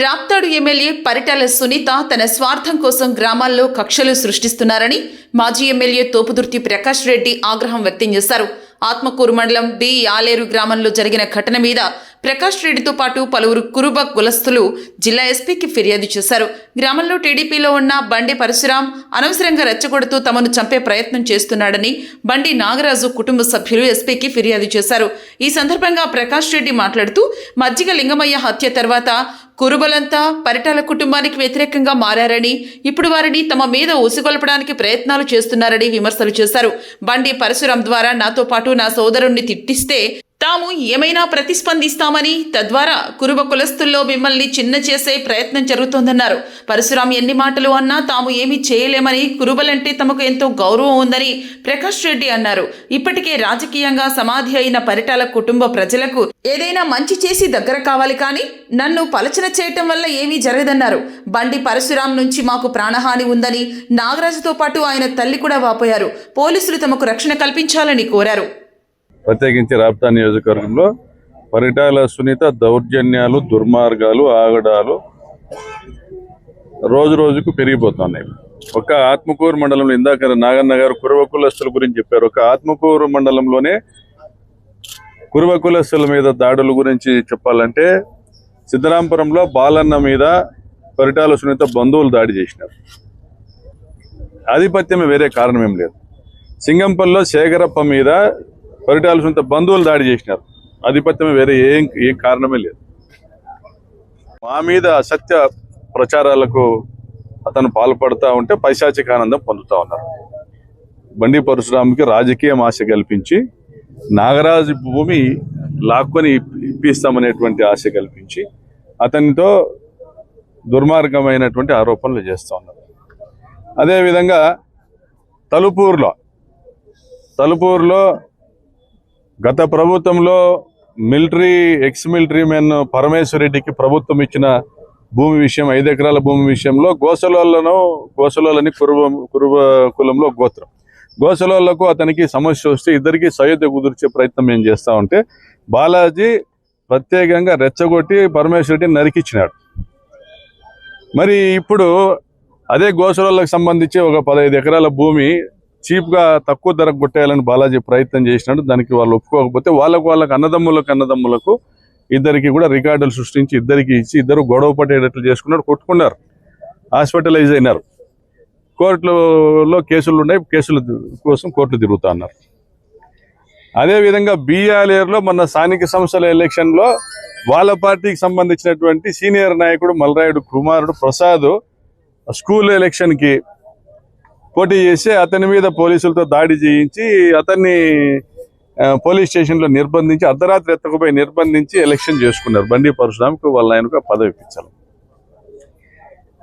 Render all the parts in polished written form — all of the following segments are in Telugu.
రాప్తాడు ఎమ్మెల్యే పరిటాల సునీత తన స్వార్థం కోసం గ్రామాల్లో కక్షలు సృష్టిస్తున్నారని మాజీ ఎమ్మెల్యే తోపుదుర్తి ప్రకాష్ రెడ్డి ఆగ్రహం వ్యక్తం చేశారు. ఆత్మకూరు మండలం డి యాలేరు గ్రామంలో జరిగిన ఘటన మీద ప్రకాష్ రెడ్డితో పాటు పలువురు కురుబ కులస్తులు జిల్లా ఎస్పీకి ఫిర్యాదు చేశారు. గ్రామంలో టీడీపీలో ఉన్న బండి పరశురాం అనవసరంగా రెచ్చగొడుతూ తమను చంపే ప్రయత్నం చేస్తున్నాడని బండి నాగరాజు కుటుంబ సభ్యులు ఎస్పీకి ఫిర్యాదు చేశారు. ఈ సందర్భంగా ప్రకాష్ రెడ్డి మాట్లాడుతూ మజ్జిగ లింగమయ్య హత్య తర్వాత కురుబలంతా పరిటాల కుటుంబానికి వ్యతిరేకంగా మారారని, ఇప్పుడు వారిని తమ మీద ఉసిగొల్పడానికి ప్రయత్నాలు చేస్తున్నారని విమర్శలు చేశారు. బండి పరశురాం ద్వారా నాతో పాటు నా సోదరుణ్ణి తిట్టిస్తే తాము ఏమైనా ప్రతిస్పందిస్తామని, తద్వారా కురుబ కులస్తుల్లో మిమ్మల్ని చిన్న చేసే ప్రయత్నం జరుగుతోందన్నారు. పరశురాం ఎన్ని మాటలు అన్నా తాము ఏమీ చేయలేమని, కురుబలంటే తమకు ఎంతో గౌరవం ఉందని ప్రకాష్ రెడ్డి అన్నారు. ఇప్పటికే రాజకీయంగా సమాధి అయిన పరిటాల కుటుంబ ప్రజలకు ఏదైనా మంచి చేసి దగ్గర కావాలి, కానీ నన్ను పలచన చేయటం వల్ల ఏమీ జరగదన్నారు. బండి పరశురాం నుంచి మాకు ప్రాణహాని ఉందని నాగరాజుతో పాటు ఆయన తల్లి కూడా వాపోయారు. పోలీసులు తమకు రక్షణ కల్పించాలని కోరారు. ప్రత్యేకించి రాప్తా నియోజకవర్గంలో పరిటాల సునీత దౌర్జన్యాలు, దుర్మార్గాలు, ఆగడాలు రోజు రోజుకు పెరిగిపోతున్నాయి. ఒక ఆత్మకూరు మండలంలో ఇందాక నాగన్న గారు కురువ కులస్తుల గురించి చెప్పారు. ఒక ఆత్మకూరు మండలంలోనే కురువ కులస్తుల మీద దాడుల గురించి చెప్పాలంటే సిద్ధరాంపురంలో బాలన్న మీద పరిటాల సునీత బంధువులు దాడి చేసినారు. ఆధిపత్యమే, వేరే కారణం ఏం లేదు. సింగంపల్లిలో శేఖరప్ప మీద పరిటాల సునీత బంధువులు దాడి చేసినారు. ఆధిపత్యమే, వేరే ఏ కారణమే లేదు. మా మీద అసత్య ప్రచారాలకు అతను పాల్పడుతూ ఉంటే పైశాచిక ఆనందం పొందుతూ ఉన్నారు. బండి పరశురాంకి రాజకీయ ఆశ కల్పించి నాగరాజు భూమి లాక్కొని ఇప్పిస్తామనేటువంటి ఆశ కల్పించి అతనితో దుర్మార్గమైనటువంటి ఆరోపణలు చేస్తూ ఉన్నారు. అదేవిధంగా తలుపూరులో గత ప్రభుత్వంలో ఎక్స్ మిలిటరీ మెన్ పరమేశ్వర్ రెడ్డికి ప్రభుత్వం ఇచ్చిన భూమి విషయం, 5 ఎకరాల భూమి విషయంలో గోసలోళ్ళని కురుబ కులంలో గోసలోళ్లకు అతనికి సమస్య వస్తే ఇద్దరికి సయోధ్య కుదిర్చే ప్రయత్నం ఏం చేస్తా ఉంటే బాలాజీ ప్రత్యేకంగా రెచ్చగొట్టి పరమేశ్వర్ రెడ్డిని నరికిచ్చినాడు. మరి ఇప్పుడు అదే గోసలోళ్ళకు సంబంధించి ఒక 15 ఎకరాల భూమి చీప్గా తక్కువ ధరకు కొట్టేయాలని బాలాజీ ప్రయత్నం చేసినాడు. దానికి వాళ్ళు ఒప్పుకోకపోతే వాళ్ళకు అన్నదమ్ములకు ఇద్దరికి కూడా రికార్డులు సృష్టించి ఇద్దరికి ఇచ్చి ఇద్దరు గొడవ పట్టేటట్లు చేసుకున్నారు, కొట్టుకున్నారు, హాస్పిటలైజ్ అయినారు. కోర్టులో కేసులు ఉన్నాయి, కేసుల కోసం కోర్టులు తిరుగుతా ఉన్నారు. అదేవిధంగా బిఆర్ఏలో మన స్థానిక సంస్థల ఎలక్షన్లో వాళ్ళ పార్టీకి సంబంధించినటువంటి సీనియర్ నాయకుడు మల్రాయుడు కుమారుడు ప్రసాద్ స్కూల్ ఎలక్షన్కి పోటీ చేసి అతని మీద పోలీసులతో దాడి చేయించి అతన్ని పోలీస్ స్టేషన్లో నిర్బంధించి అర్ధరాత్రి ఎత్తకపోయి నిర్బంధించి ఎలక్షన్ చేసుకున్నారు. బండి పరశురాంకు వాళ్ళ ఆయనకు పదవి ఇప్పించాలి.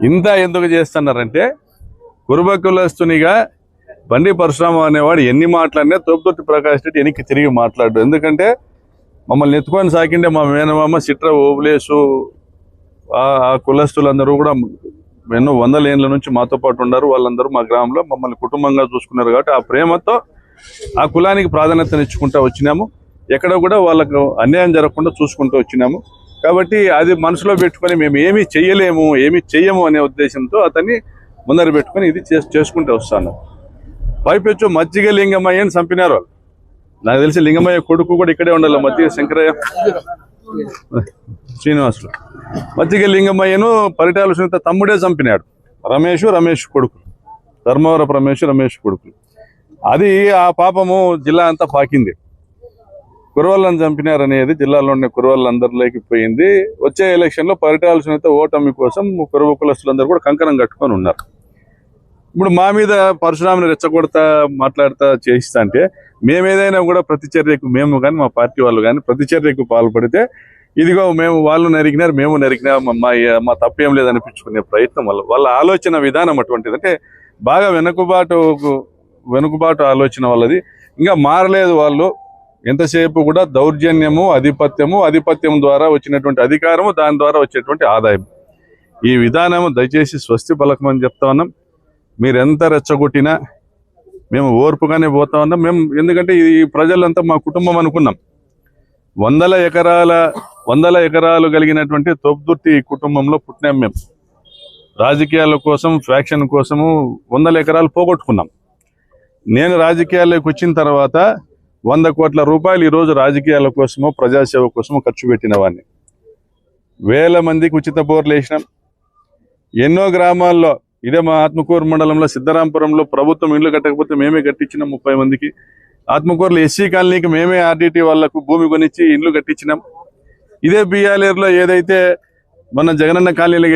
ఇంత ఎందుకు చేస్తున్నారంటే కురుబ కులస్తునిగా బండి పరశురాం అనేవాడు ఎన్ని మాట్లాడినా తోపుదొట్టి ప్రకాష్ రెడ్డి వెనక్కి తిరిగి మాట్లాడు. ఎందుకంటే మమ్మల్ని ఎత్తుకొని సాకిండే మా మేనమామ సిట్ర ఓబులేసు ఆ కులస్తులందరూ కూడా ఎన్నో 100 ఏళ్ళ నుంచి మాతో పాటు ఉన్నారు. వాళ్ళందరూ మా గ్రామంలో మమ్మల్ని కుటుంబంగా చూసుకున్నారు. కాబట్టి ఆ ప్రేమతో ఆ కులానికి ప్రాధాన్యతనిచ్చుకుంటూ వచ్చినాము. ఎక్కడ కూడా వాళ్ళకు అన్యాయం జరగకుండా చూసుకుంటూ వచ్చినాము. కాబట్టి అది మనసులో పెట్టుకొని మేము ఏమీ చెయ్యము అనే ఉద్దేశంతో అతన్ని ముందర పెట్టుకొని ఇది చేసుకుంటూ వస్తాను. పైపెచ్చు మజ్జిగ లింగమయ్యని చంపినారు వాళ్ళు. నాకు తెలిసి లింగమయ్య కొడుకు కూడా ఇక్కడే ఉండాలి, మజ్జిగ శంకరయ్య శ్రీనివాసులు. మజ్జిగ లింగమయ్యను పరిటాల సునీత తమ్ముడే చంపినాడు. రమేష్ కొడుకు, ధర్మవరపు రమేష్ కొడుకు. అది ఆ పాపము జిల్లా అంతా పాకింది. కురవళ్ళని చంపినారనేది జిల్లాలో ఉన్న కురవళ్ళందరిలోకి పోయింది. వచ్చే ఎలక్షన్లో పరిటాల సునీత ఓటమి కోసం కురవ కులస్తులందరూ కూడా కంకణం కట్టుకొని ఉన్నారు. ఇప్పుడు మా మీద పరశురాముని రెచ్చగొడతా మాట్లాడుతా చేస్తా అంటే మేమేదైనా కూడా ప్రతిచర్యకు మేము కానీ మా పార్టీ వాళ్ళు కానీ ప్రతిచర్యకు పాల్పడితే ఇదిగో వాళ్ళు నరికినారు, మేము నరికినా, మా తప్పేం లేదనిపించుకునే ప్రయత్నం వాళ్ళ ఆలోచన విధానం అటువంటిది. అంటే బాగా వెనుకబాటు ఆలోచన వాళ్ళది. ఇంకా మారలేదు వాళ్ళు. ఎంతసేపు కూడా దౌర్జన్యము, ఆధిపత్యం ద్వారా వచ్చినటువంటి అధికారము, దాని ద్వారా వచ్చేటువంటి ఆదాయం, ఈ విధానము దయచేసి స్వస్తి పలకమని చెప్తా ఉన్నాం. మీరు ఎంత రెచ్చగొట్టినా మేము ఓర్పుగానే పోతా ఉన్నాం. ఎందుకంటే ఈ ప్రజలంతా మా కుటుంబం అనుకున్నాం. 100 ఎకరాల వందల ఎకరాలు కలిగినటువంటి తోపుదుర్తి కుటుంబంలో పుట్టినాం మేము. రాజకీయాల కోసం, ఫ్యాక్షన్ కోసము వందల ఎకరాలు పోగొట్టుకున్నాం. నేను రాజకీయాల్లోకి వచ్చిన తర్వాత 100 కోట్ల రూపాయలు ఈరోజు రాజకీయాల కోసము, ప్రజాసేవ కోసము ఖర్చు పెట్టిన వాడిని. వేల మందికి ఉచిత బోర్లు వేసినాం. ఎన్నో గ్రామాల్లో, ఇదే మా ఆత్మకూరు మండలంలో సిద్ధరాంపురంలో ప్రభుత్వం ఇల్లు కట్టకపోతే మేమే కట్టించినాం 30 మందికి. ఆత్మకూరులో ఎస్సీ కాలనీకి మేమే ఆర్డిటి వాళ్లకు భూమి కొనిచ్చి ఇల్లు కట్టించినాం. ఇదే బిఆర్ఏర్లో ఏదైతే మన జగనన్న కాలనీలకు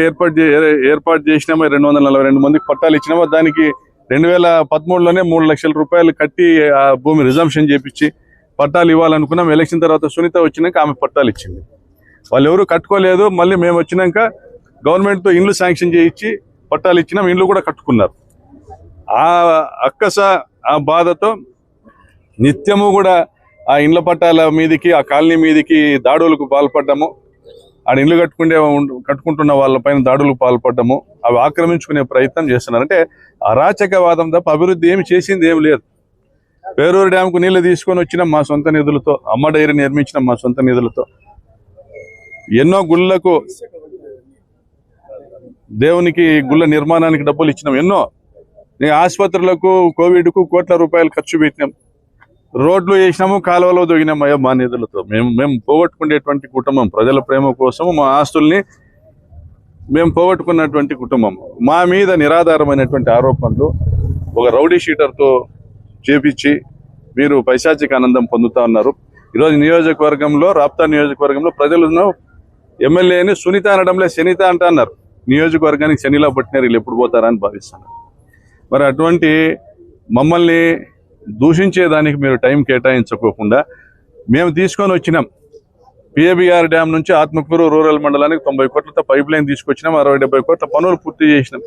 ఏర్పాటు చేసినామో 242 మందికి పట్టాలు ఇచ్చినామో దానికి 2013లోనే 3 లక్షల రూపాయలు కట్టి ఆ భూమి రిజంప్షన్ చేపించి పట్టాలు ఇవ్వాలనుకున్నాం. ఎలక్షన్ తర్వాత సునీత వచ్చినాక ఆమె పట్టాలు ఇచ్చింది. వాళ్ళు ఎవరు కట్టుకోలేదు. మళ్ళీ మేము వచ్చినాక గవర్నమెంట్తో ఇండ్లు శాంక్షన్ చేయించి పట్టాలు ఇచ్చినాం. ఇండ్లు కూడా కట్టుకున్నారు. ఆ అక్కస, ఆ బాధతో నిత్యము కూడా ఆ ఇండ్ల పట్టాల మీదికి, ఆ కాలనీ మీదికి దాడులకు పాల్పడ్డాము. ఆడ ఇండ్లు కట్టుకుంటున్న వాళ్ళపైన దాడులకు పాల్పడ్డాము. అవి ఆక్రమించుకునే ప్రయత్నం చేస్తున్నారు. అంటే అరాచకవాదం తప్ప అభివృద్ధి ఏమి చేసింది ఏమి లేదు. పేరూరు డ్యాంకు నీళ్లు తీసుకొని వచ్చినాం మా సొంత నిధులతో. అమ్మ డైరీ నిర్మించినాం మా సొంత నిధులతో. ఎన్నో గుళ్ళకు, దేవునికి గుళ్ళ నిర్మాణానికి డబ్బులు ఇచ్చినాం. ఎన్నో ఆసుపత్రులకు, కోవిడ్కు కోట్ల రూపాయలు ఖర్చు పెట్టినాం. రోడ్లు వేసినాము, కాలువలో దొగినామయ్యా మా నిధులతో. మేము పోగొట్టుకునేటువంటి కుటుంబం. ప్రజల ప్రేమ కోసము మా ఆస్తుల్ని మేము పోగొట్టుకున్నటువంటి కుటుంబం. మా మీద నిరాధారమైనటువంటి ఆరోపణలు ఒక రౌడీ షీటర్తో చేపించి మీరు పైశాచిక ఆనందం పొందుతా ఉన్నారు. ఈరోజు నియోజకవర్గంలో, రాప్తా నియోజకవర్గంలో ప్రజలు ఎమ్మెల్యేని సునీత అనడంలో శనిత అంట అన్నారు. నియోజకవర్గానికి శనిలా పట్టినారు, వీళ్ళు ఎప్పుడు పోతారా అని భావిస్తున్నారు. మరి అటువంటి మమ్మల్ని దూషించేదానికి మీరు టైం కేటాయించుకోకుండా మేము తీసుకొని వచ్చినాం. పిఏబిఆర్ డ్యామ్ నుంచి ఆత్మకూరు రూరల్ మండలానికి 90 కోట్లతో పైప్ లైన్ తీసుకొచ్చినాం. 60-70 కోట్ల పనులు పూర్తి చేసినాం.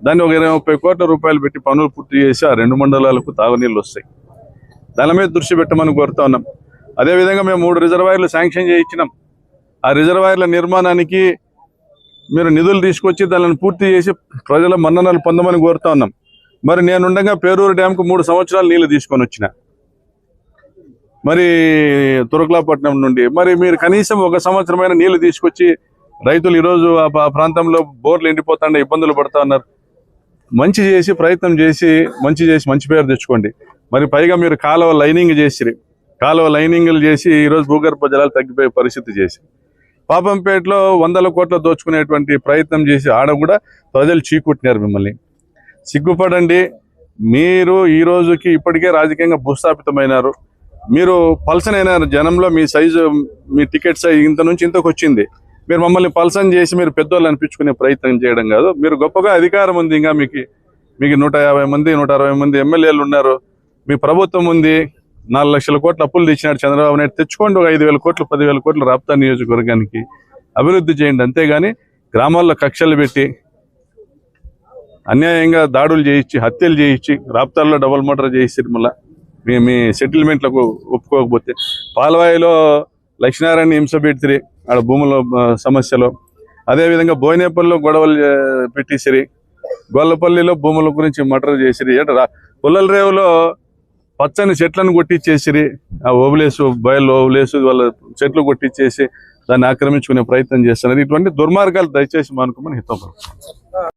దాన్ని ఒక 20-30 కోట్ల రూపాయలు పెట్టి పనులు పూర్తి చేసి ఆ 2 మండలాలకు తాగునీళ్ళు వస్తాయి. దాని మీద దృష్టి పెట్టమని కోరుతా ఉన్నాం. అదేవిధంగా మేము 3 రిజర్వాయర్లు శాంక్షన్ చేయించినాం. ఆ రిజర్వాయర్ల నిర్మాణానికి మీరు నిధులు తీసుకొచ్చి దానిని పూర్తి చేసి ప్రజల మన్ననలు పొందమని కోరుతా ఉన్నాం. మరి నేనుండగా పేరూరు డ్యాంకు 3 సంవత్సరాలు నీళ్లు తీసుకొని వచ్చిన, మరి తురకలాపట్నం నుండి. మరి మీరు కనీసం 1 సంవత్సరమైన నీళ్లు తీసుకొచ్చి రైతులు ఈరోజు ఆ ప్రాంతంలో బోర్లు ఎండిపోతుండే ఇబ్బందులు పడుతూ ఉన్నారు. మంచి చేసి, ప్రయత్నం చేసి, మంచి పేరు తెచ్చుకోండి. మరి పైగా మీరు కాలువ లైనింగ్లు చేసి ఈరోజు భూగర్భ జలాలు తగ్గిపోయే పరిస్థితి చేసి, పాపంపేటలో 100 కోట్లు దోచుకునేటువంటి ప్రయత్నం చేసి ఆడ కూడా ప్రజలు చీకుట్టినారు. మిమ్మల్ని సిగ్గుపడండి. మీరు ఈ రోజుకి ఇప్పటికే రాజకీయంగా భూస్థాపితమైనారు. మీరు పల్సన్ అయినారు జనంలో. మీ సైజు, మీ టికెట్ సైజ్ ఇంత నుంచి ఇంతకు వచ్చింది. మీరు మమ్మల్ని పల్సన్ చేసి మీరు పెద్దోళ్ళు అనిపించుకునే ప్రయత్నం చేయడం కాదు. మీరు గొప్పగా అధికారం ఉంది. ఇంకా మీకు 150 మంది 160 మంది ఎమ్మెల్యేలు ఉన్నారు. మీ ప్రభుత్వం ఉంది. 4 లక్షల కోట్ల అప్పులు తెచ్చినాడు చంద్రబాబు నాయుడు. తెచ్చుకోండి. ఒక 5,000 కోట్లు 10,000 కోట్లు రాప్తా నియోజకవర్గానికి అభివృద్ధి చేయండి. అంతేగాని గ్రామాల్లో కక్షలు పెట్టి, అన్యాయంగా దాడులు చేయించి, హత్యలు చేయించి, రాప్తాల్లో డబుల్ మర్డర్ చేసి మళ్ళీ మీ సెటిల్మెంట్లకు ఒప్పుకోకపోతే, పాలవాయిలో లక్ష్మీనారాయణ హింస పెడితే ఆడ భూముల సమస్యలో, అదేవిధంగా బోయినేపల్లిలో గొడవలు పెట్టేసిరి, గొల్లపల్లిలో భూముల గురించి మర్డర్ చేసిరి, పుల్లల రేవులో పచ్చని చెట్లను కొట్టించేసిరి, ఆ బయలు ఓవలేసు వాళ్ళ చెట్లు కొట్టించేసి దాన్ని ఆక్రమించుకునే ప్రయత్నం చేస్తున్నారు. ఇటువంటి దుర్మార్గాలు దయచేసి మానుకోమని హితం.